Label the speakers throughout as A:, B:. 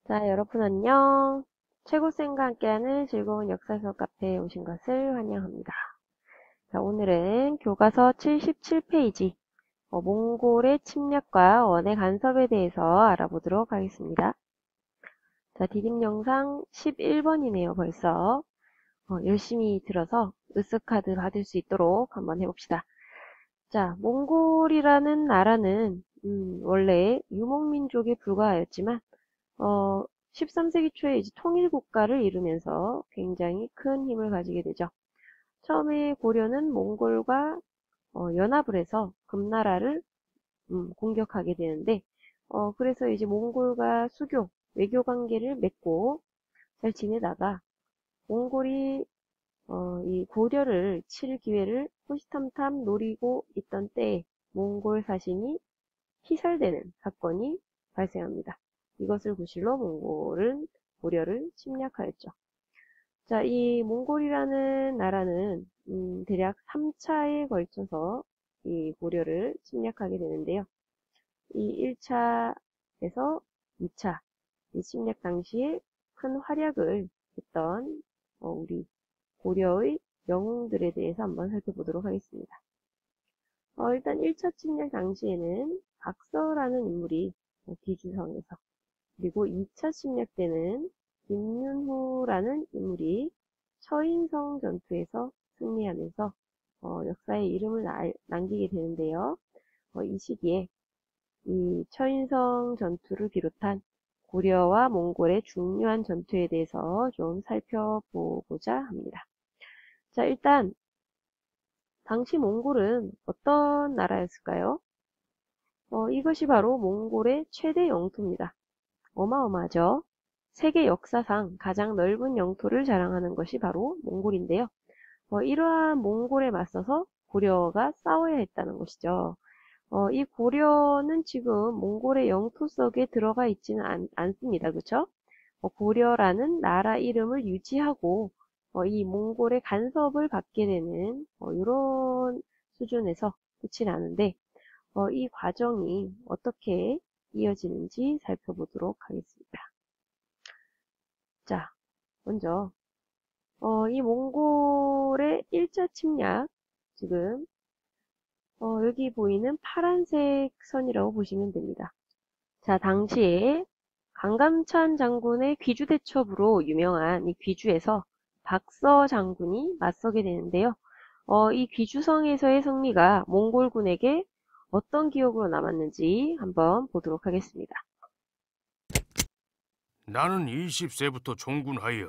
A: 자, 여러분 안녕. 최고쌤과 함께하는 즐거운 역사 수업 카페에 오신 것을 환영합니다. 자, 오늘은 교과서 77페이지 몽골의 침략과 원의 간섭에 대해서 알아보도록 하겠습니다. 자, 디딤 영상 11번이네요, 벌써. 열심히 들어서 으스카드 받을 수 있도록 한번 해봅시다. 자, 몽골이라는 나라는 원래 유목민족에 불과하였지만 13세기 초에 이제 통일국가를 이루면서 굉장히 큰 힘을 가지게 되죠. 처음에 고려는 몽골과 연합을 해서 금나라를 공격하게 되는데, 그래서 이제 몽골과 수교, 외교 관계를 맺고 잘 지내다가 몽골이 이 고려를 칠 기회를 호시탐탐 노리고 있던 때에 몽골 사신이 피살되는 사건이 발생합니다. 이것을 구실로 몽골은 고려를 침략하였죠. 자, 이 몽골이라는 나라는 대략 3차에 걸쳐서 이 고려를 침략하게 되는데요. 이 1차에서 2차 이 침략 당시에 큰 활약을 했던 우리 고려의 영웅들에 대해서 한번 살펴보도록 하겠습니다. 일단 1차 침략 당시에는 박서라는 인물이 귀주성에서, 그리고 2차 침략 때는 김윤후라는 인물이 처인성 전투에서 승리하면서 역사에 이름을 남기게 되는데요. 이 시기에 이 처인성 전투를 비롯한 고려와 몽골의 중요한 전투에 대해서 좀 살펴보고자 합니다. 자, 일단 당시 몽골은 어떤 나라였을까요? 이것이 바로 몽골의 최대 영토입니다. 어마어마하죠. 세계 역사상 가장 넓은 영토를 자랑하는 것이 바로 몽골인데요. 이러한 몽골에 맞서서 고려가 싸워야 했다는 것이죠. 이 고려는 지금 몽골의 영토 속에 들어가 있지는 않습니다. 그렇죠? 고려라는 나라 이름을 유지하고 이 몽골의 간섭을 받게 되는 이런 수준에서 끝이 나는데, 이 과정이 어떻게 이어지는지 살펴보도록 하겠습니다. 자, 먼저 이 몽골의 1차 침략, 지금 여기 보이는 파란색 선이라고 보시면 됩니다. 자, 당시에 강감찬 장군의 귀주대첩으로 유명한 이 귀주에서 박서 장군이 맞서게 되는데요. 이 귀주성에서의 승리가 몽골군에게 어떤 기억으로 남았는지 한번 보도록 하겠습니다.
B: 나는 20세부터 종군하여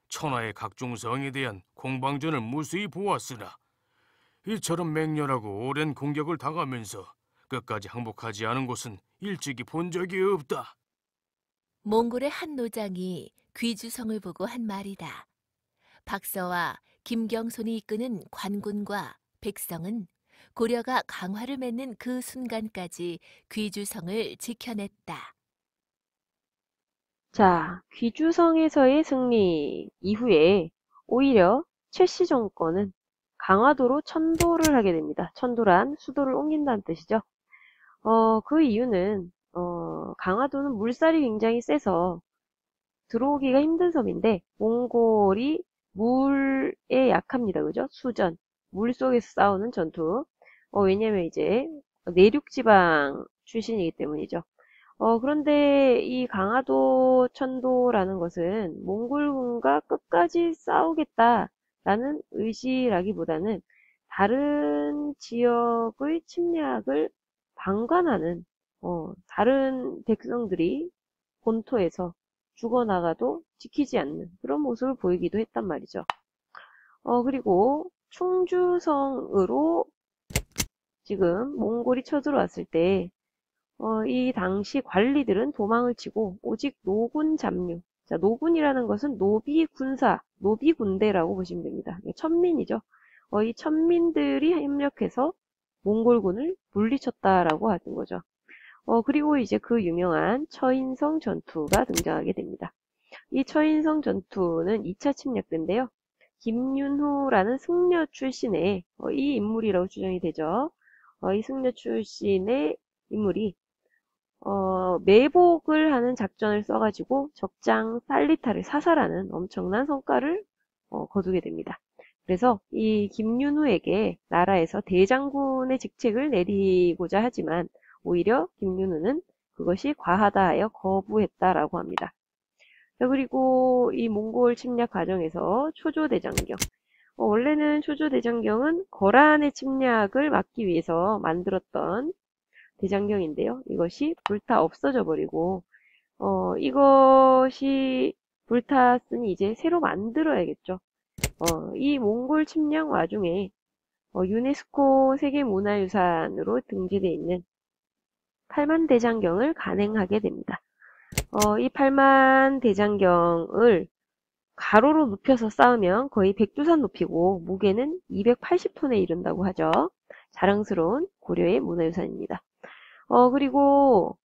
B: 천하의 각종 성에 대한 공방전을 무수히 보았으나 이처럼 맹렬하고 오랜 공격을 당하면서 끝까지 항복하지 않은 곳은 일찍이 본 적이 없다.
C: 몽골의 한 노장이 귀주성을 보고 한 말이다. 박서와 김경손이 이끄는 관군과 백성은 고려가 강화를 맺는 그 순간까지 귀주성을 지켜냈다.
A: 자, 귀주성에서의 승리 이후에 오히려 최씨 정권은 강화도로 천도를 하게 됩니다. 천도란 수도를 옮긴다는 뜻이죠. 그 이유는 강화도는 물살이 굉장히 세서 들어오기가 힘든 섬인데 몽골이 물에 약합니다. 그죠? 수전, 물 속에서 싸우는 전투. 왜냐면 이제 내륙지방 출신이기 때문이죠. 그런데 이 강화도 천도라는 것은 몽골군과 끝까지 싸우겠다라는 의지라기보다는 다른 지역의 침략을 방관하는, 다른 백성들이 본토에서 죽어나가도 지키지 않는 그런 모습을 보이기도 했단 말이죠. 그리고 충주성으로 지금 몽골이 쳐들어왔을 때 이 당시 관리들은 도망을 치고 오직 노군 잡류. 자, 노군이라는 것은 노비 군사, 노비 군대라고 보시면 됩니다. 천민이죠. 이 천민들이 협력해서 몽골군을 물리쳤다라고 하는 거죠. 그리고 이제 그 유명한 처인성 전투가 등장하게 됩니다. 이 처인성 전투는 2차 침략 때인데요. 김윤후라는 승려 출신의 이 인물이라고 추정이 되죠. 이 승려 출신의 인물이 매복을 하는 작전을 써가지고 적장 살리타를 사살하는 엄청난 성과를 거두게 됩니다. 그래서 이 김윤후에게 나라에서 대장군의 직책을 내리고자 하지만 오히려 김윤후는 그것이 과하다 하여 거부했다라고 합니다. 자, 그리고 이 몽골 침략 과정에서 초조대장경. 원래는 초조대장경은 거란의 침략을 막기 위해서 만들었던 대장경인데요. 이것이 불타 없어져 버리고 이것이 불탔으니 이제 새로 만들어야겠죠. 이 몽골 침략 와중에 유네스코 세계문화유산으로 등재되어 있는 팔만대장경을 간행하게 됩니다. 이 팔만대장경을 가로로 눕혀서 쌓으면 거의 백두산 높이고 무게는 280톤에 이른다고 하죠. 자랑스러운 고려의 문화유산입니다. 그리고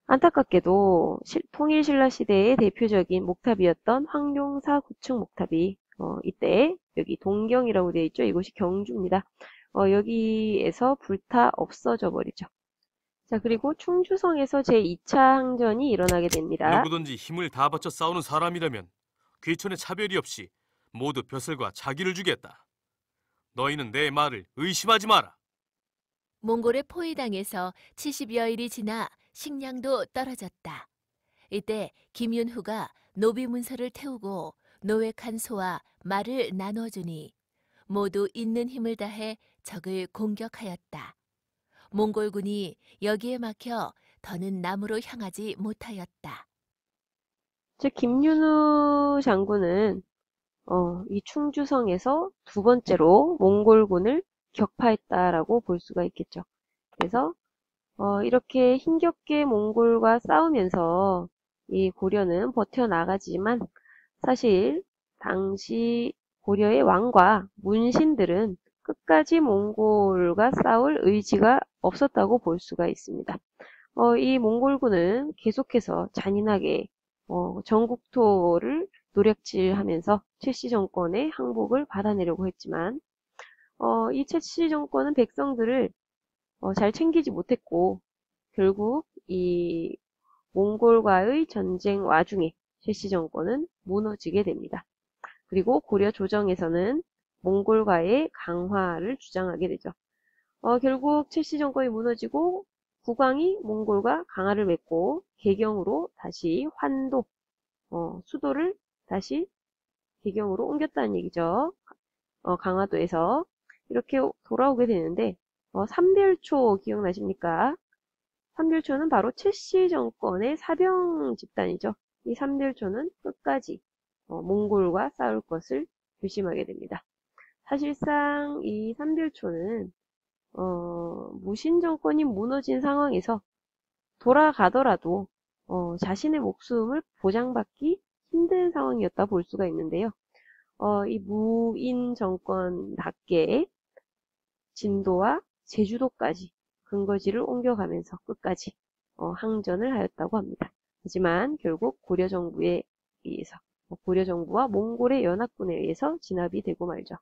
A: 안타깝게도 통일신라 시대의 대표적인 목탑이었던 황룡사 9층 목탑이 이때 여기 동경이라고 되어 있죠. 이곳이 경주입니다. 여기에서 불타 없어져 버리죠. 자, 그리고 충주성에서 제2차 항전이 일어나게 됩니다.
B: 누구든지 힘을 다 바쳐 싸우는 사람이라면 귀천의 차별이 없이 모두 벼슬과 자기를 주겠다. 너희는 내 말을 의심하지 마라.
C: 몽골의 포위당에서 70여일이 지나 식량도 떨어졌다. 이때 김윤후가 노비문서를 태우고 노획한 소와 말을 나눠주니 모두 있는 힘을 다해 적을 공격하였다. 몽골군이 여기에 막혀 더는 남으로 향하지 못하였다.
A: 즉 김윤후 장군은 이 충주성에서 두 번째로 몽골군을 격파했다라고 볼 수가 있겠죠. 그래서 이렇게 힘겹게 몽골과 싸우면서 이 고려는 버텨나가지만 사실 당시 고려의 왕과 문신들은 끝까지 몽골과 싸울 의지가 없었다고 볼 수가 있습니다. 이 몽골군은 계속해서 잔인하게 전국토를 노략질하면서 최씨 정권의 항복을 받아내려고 했지만 이 최씨 정권은 백성들을 잘 챙기지 못했고 결국 이 몽골과의 전쟁 와중에 최씨 정권은 무너지게 됩니다. 그리고 고려 조정에서는 몽골과의 강화를 주장하게 되죠. 결국 최씨 정권이 무너지고 국왕이 몽골과 강화를 맺고 개경으로 다시 환도, 수도를 다시 개경으로 옮겼다는 얘기죠. 강화도에서 이렇게 돌아오게 되는데 삼별초 기억나십니까? 삼별초는 바로 최씨 정권의 사병 집단이죠. 이 삼별초는 끝까지 몽골과 싸울 것을 결심하게 됩니다. 사실상 이 삼별초는 무신 정권이 무너진 상황에서 돌아가더라도 자신의 목숨을 보장받기 힘든 상황이었다 볼 수가 있는데요. 이 무인 정권답게 진도와 제주도까지 근거지를 옮겨가면서 끝까지 항전을 하였다고 합니다. 하지만 결국 고려 정부에 의해서 고려 정부와 몽골의 연합군에 의해서 진압이 되고 말죠.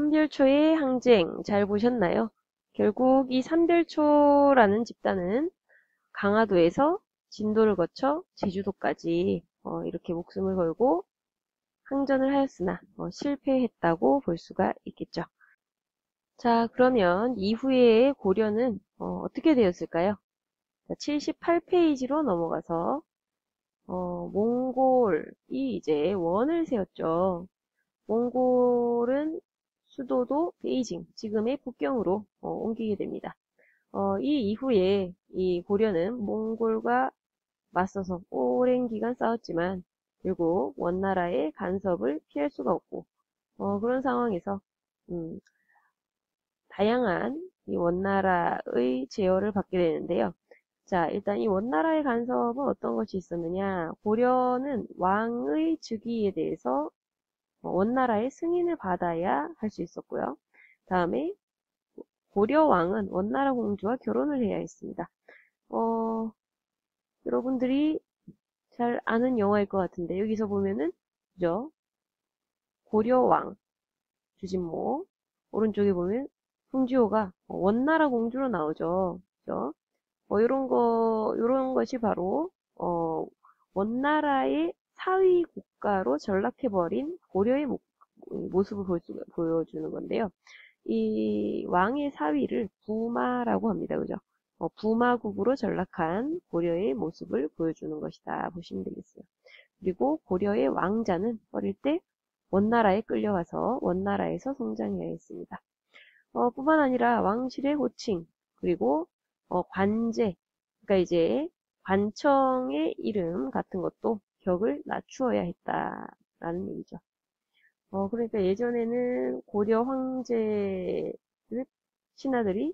A: 삼별초의 항쟁 잘 보셨나요? 결국 이 삼별초라는 집단은 강화도에서 진도를 거쳐 제주도까지 이렇게 목숨을 걸고 항전을 하였으나 실패했다고 볼 수가 있겠죠. 자, 그러면 이후에 고려는 어떻게 되었을까요? 78페이지로 넘어가서 몽골이 이제 원을 세웠죠. 몽골은 수도도 베이징, 지금의 북경으로 옮기게 됩니다. 이 이후에 이 고려는 몽골과 맞서서 오랜 기간 싸웠지만 결국 원나라의 간섭을 피할 수가 없고 그런 상황에서 다양한 이 원나라의 제어를 받게 되는데요. 자, 일단 이 원나라의 간섭은 어떤 것이 있었느냐? 고려는 왕의 즉위에 대해서 원나라의 승인을 받아야 할 수 있었고요. 다음에 고려 왕은 원나라 공주와 결혼을 해야 했습니다. 여러분들이 잘 아는 영화일 것 같은데 여기서 보면은 그죠? 고려 왕 주진모 오른쪽에 보면 풍지호가 원나라 공주로 나오죠. 그죠? 요런 것이 바로 원나라의 사위 국가로 전락해버린 고려의 모습을 보여주는 건데요. 이 왕의 사위를 부마라고 합니다. 그죠? 부마국으로 전락한 고려의 모습을 보여주는 것이다 보시면 되겠어요. 그리고 고려의 왕자는 어릴 때 원나라에 끌려가서 원나라에서 성장해야 했습니다. 뿐만 아니라 왕실의 호칭 그리고 관제 그러니까 이제 관청의 이름 같은 것도 격을 낮추어야 했다라는 얘기죠. 그러니까 예전에는 고려 황제를 신하들이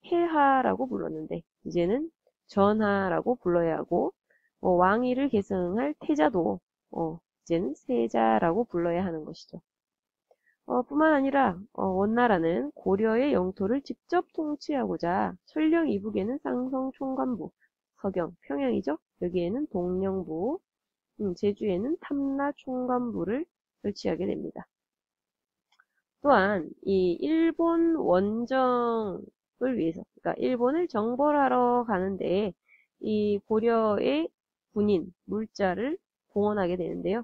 A: 폐하라고 불렀는데 이제는 전하라고 불러야 하고 왕위를 계승할 태자도 이제는 세자라고 불러야 하는 것이죠. 뿐만 아니라 원나라는 고려의 영토를 직접 통치하고자 설령 이북에는 쌍성 총관부, 서경, 평양이죠. 여기에는 동령부, 제주에는 탐라 총관부를 설치하게 됩니다. 또한 이 일본 원정을 위해서, 그러니까 일본을 정벌하러 가는데 이 고려의 군인, 물자를 동원하게 되는데요.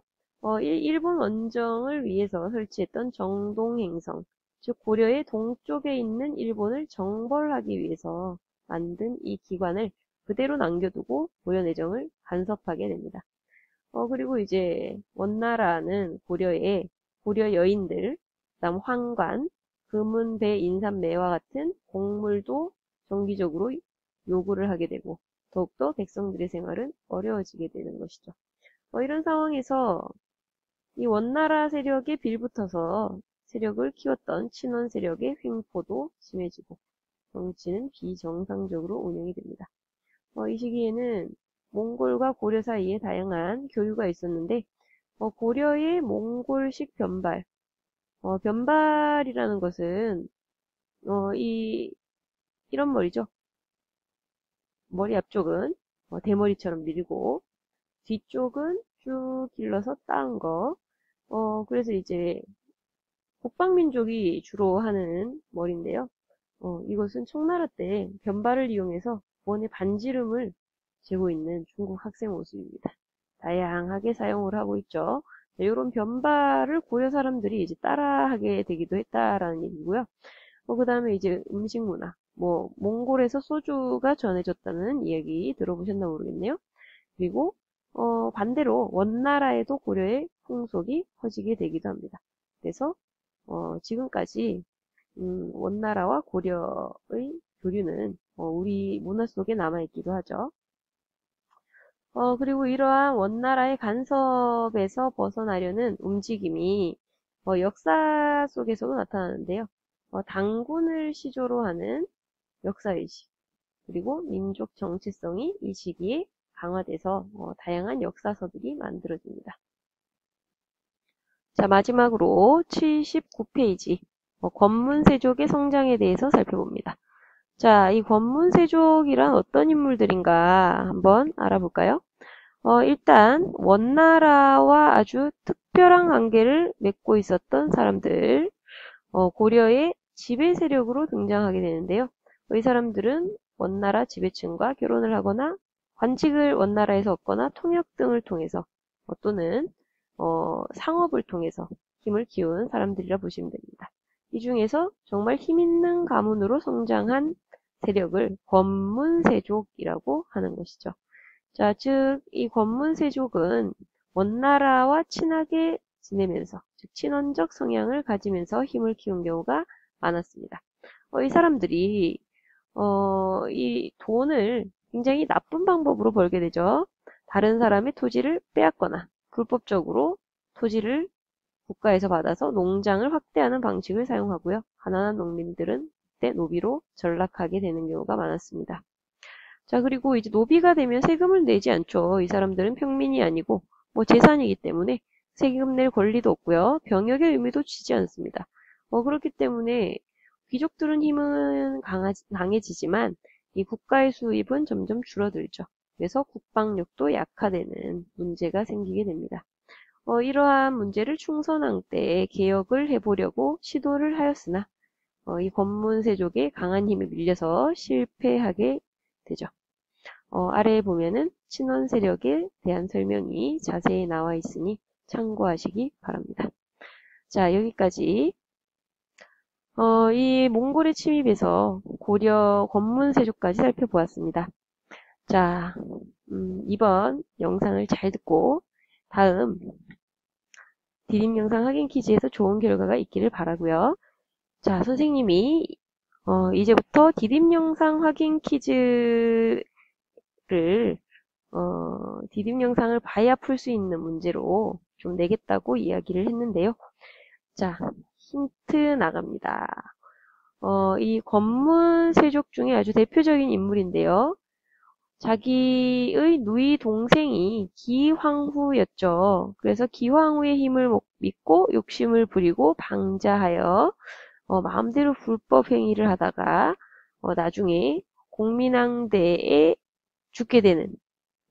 A: 일본 원정을 위해서 설치했던 정동행성, 즉 고려의 동쪽에 있는 일본을 정벌하기 위해서 만든 이 기관을 그대로 남겨두고 고려 내정을 간섭하게 됩니다. 그리고 이제 원나라는 고려 여인들, 그다음 황관, 금은배, 인삼매와 같은 곡물도 정기적으로 요구를 하게 되고 더욱더 백성들의 생활은 어려워지게 되는 것이죠. 이런 상황에서 이 원나라 세력에 빌붙어서 세력을 키웠던 친원 세력의 횡포도 심해지고 정치는 비정상적으로 운영이 됩니다. 이 시기에는 몽골과 고려 사이에 다양한 교류가 있었는데 고려의 몽골식 변발 변발이라는 것은 이런 머리죠. 머리 앞쪽은 대머리처럼 밀고 뒤쪽은 쭉 길러서 따은 거. 그래서 이제 북방민족이 주로 하는 머리인데요. 이것은 청나라 때 변발을 이용해서 원의 반지름을 재고 있는 중국 학생 모습입니다. 다양하게 사용을 하고 있죠. 이런 변발을 고려 사람들이 이제 따라하게 되기도 했다라는 얘기고요. 그 다음에 이제 음식 문화, 몽골에서 소주가 전해졌다는 이야기 들어보셨나 모르겠네요. 그리고 반대로 원나라에도 고려의 풍속이 퍼지게 되기도 합니다. 그래서 지금까지 원나라와 고려의 교류는 우리 문화 속에 남아있기도 하죠. 그리고 이러한 원나라의 간섭에서 벗어나려는 움직임이 역사 속에서도 나타나는데요. 당군을 시조로 하는 역사의식, 그리고 민족 정체성이 이 시기에 강화돼서 다양한 역사서들이 만들어집니다. 자, 마지막으로 79페이지 권문세족의 성장에 대해서 살펴봅니다. 자, 이 권문세족이란 어떤 인물들인가 한번 알아볼까요? 일단 원나라와 아주 특별한 관계를 맺고 있었던 사람들 고려의 지배 세력으로 등장하게 되는데요. 이 사람들은 원나라 지배층과 결혼을 하거나 관직을 원나라에서 얻거나 통역 등을 통해서 또는 상업을 통해서 힘을 키운 사람들이라 보시면 됩니다. 이 중에서 정말 힘있는 가문으로 성장한 세력을 권문세족이라고 하는 것이죠. 자, 즉 이 권문세족은 원나라와 친하게 지내면서, 즉 친원적 성향을 가지면서 힘을 키운 경우가 많았습니다. 이 사람들이 이 돈을 굉장히 나쁜 방법으로 벌게 되죠. 다른 사람의 토지를 빼앗거나 불법적으로 토지를 국가에서 받아서 농장을 확대하는 방식을 사용하고요. 가난한 농민들은 그때 노비로 전락하게 되는 경우가 많았습니다. 자, 그리고 이제 노비가 되면 세금을 내지 않죠. 이 사람들은 평민이 아니고 재산이기 때문에 세금 낼 권리도 없고요. 병역의 의무도 지지 않습니다. 그렇기 때문에 귀족들은 힘은 강해지지만 이 국가의 수입은 점점 줄어들죠. 그래서 국방력도 약화되는 문제가 생기게 됩니다. 이러한 문제를 충선왕 때 개혁을 해보려고 시도를 하였으나 이 권문세족의 강한 힘에 밀려서 실패하게 되죠. 아래에 보면은 친원 세력에 대한 설명이 자세히 나와 있으니 참고하시기 바랍니다. 자, 여기까지 이 몽골의 침입에서 고려 권문세족까지 살펴보았습니다. 자, 이번 영상을 잘 듣고 다음 디딤 영상 확인 퀴즈에서 좋은 결과가 있기를 바라고요. 자, 선생님이 이제부터 디딤 영상 확인 퀴즈를 디딤 영상을 봐야 풀 수 있는 문제로 좀 내겠다고 이야기를 했는데요. 자, 힌트 나갑니다. 이 권문세족 중에 아주 대표적인 인물인데요. 자기의 누이 동생이 기황후였죠. 그래서 기황후의 힘을 믿고 욕심을 부리고 방자하여 마음대로 불법 행위를 하다가 나중에 공민왕대에 죽게 되는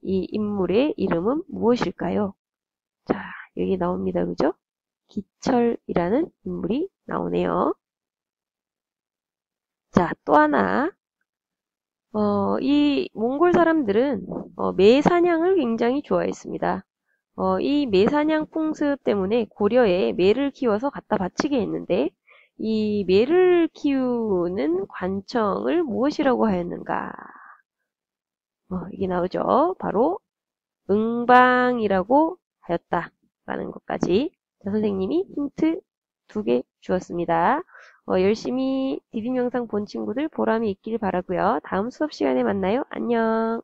A: 이 인물의 이름은 무엇일까요? 자, 여기 나옵니다. 그죠? 기철이라는 인물이 나오네요. 자, 또 하나. 이 몽골 사람들은 매 사냥을 굉장히 좋아했습니다. 이 매사냥 풍습 때문에 고려에 매를 키워서 갖다 바치게 했는데 이 매를 키우는 관청을 무엇이라고 하였는가? 이게 나오죠. 바로 응방이라고 하였다라는 것까지. 자, 선생님이 힌트 2개 주었습니다. 열심히 디딤 영상 본 친구들 보람이 있길 바라고요. 다음 수업 시간에 만나요. 안녕.